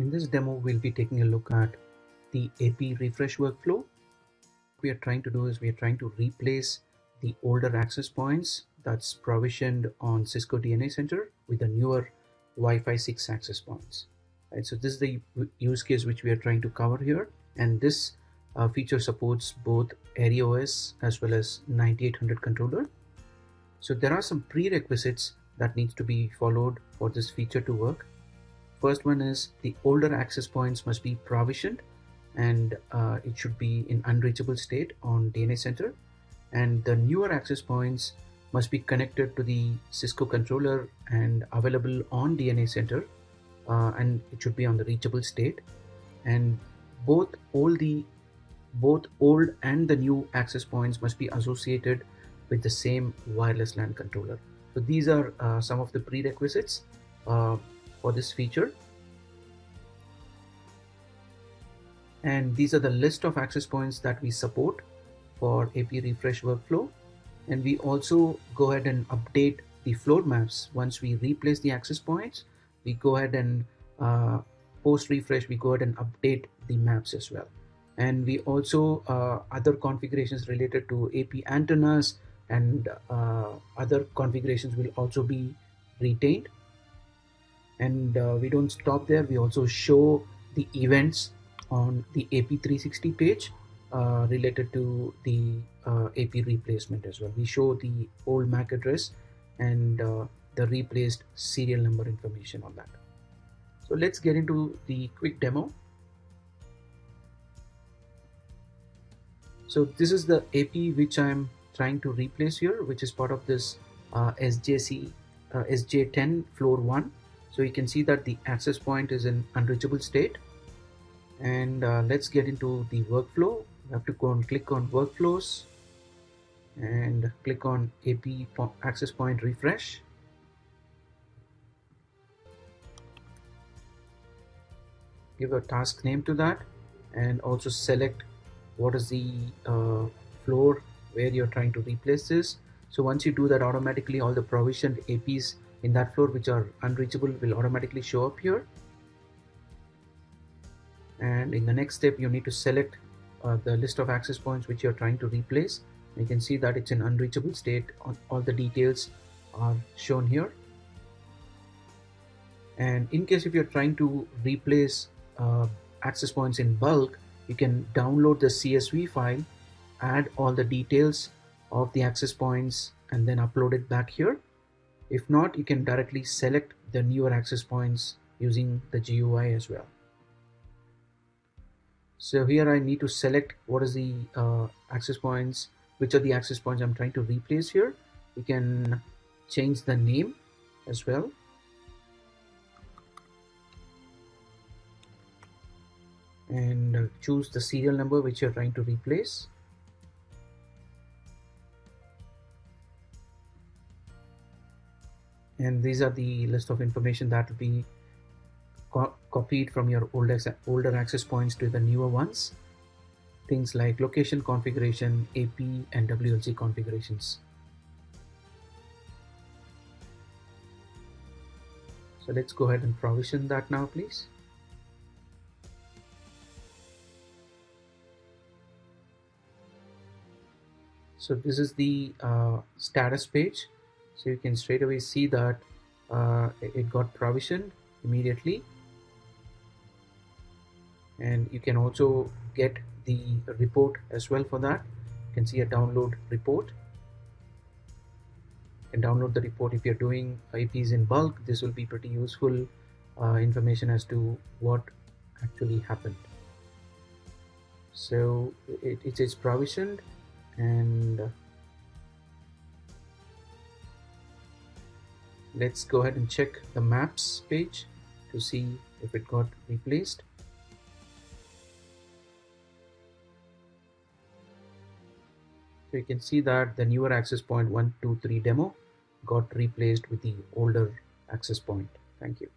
In this demo, we'll be taking a look at the AP refresh workflow. What we are trying to do is we are trying to replace the older access points that's provisioned on Cisco DNA Center with the newer Wi-Fi 6 access points. Right, so this is the use case which we are trying to cover here, and this feature supports both Area OS as well as 9800 controller. So there are some prerequisites that needs to be followed for this feature to work. First one is the older access points must be provisioned, and it should be in unreachable state on DNA Center, and the newer access points must be connected to the Cisco controller and available on DNA Center, and it should be on the reachable state, and both old and the new access points must be associated with the same wireless LAN controller. So these are some of the prerequisites for this feature, and these are the list of access points that we support for AP refresh workflow. And we also go ahead and update the floor maps. Once we replace the access points, we go ahead and post refresh, we go ahead and update the maps as well. And we also other configurations related to AP antennas and other configurations will also be retained. And we don't stop there, we also show the events on the AP360 page related to the AP replacement as well. We show the old MAC address and the replaced serial number information on that. So let's get into the quick demo. So this is the AP which I'm trying to replace here, which is part of this SJ10 floor 1. So you can see that the access point is in unreachable state. And let's get into the workflow. We have to go and click on workflows and click on AP access point refresh. Give a task name to that and also select what is the floor where you're trying to replace this. So once you do that, automatically all the provisioned APs in that floor which are unreachable will automatically show up here. And in the next step, you need to select the list of access points which you're trying to replace. You can see that it's in unreachable state. All the details are shown here. And in case if you're trying to replace access points in bulk, you can download the CSV file, add all the details of the access points, and then upload it back here. If not, you can directly select the newer access points using the GUI as well. So here I need to select what is the access points, which are the access points I'm trying to replace here. You can change the name as well. And choose the serial number which you're trying to replace. And these are the list of information that will be copied from your older access points to the newer ones. Things like location configuration, AP and WLC configurations. So let's go ahead and provision that now, please. So this is the status page. So you can straight away see that it got provisioned immediately. And you can also get the report as well for that. You can see a download report. You can download the report if you're doing IPs in bulk. This will be pretty useful information as to what actually happened. So it is provisioned, and let's go ahead and check the maps page to see if it got replaced. So you can see that the newer access point 123 demo got replaced with the older access point. Thank you.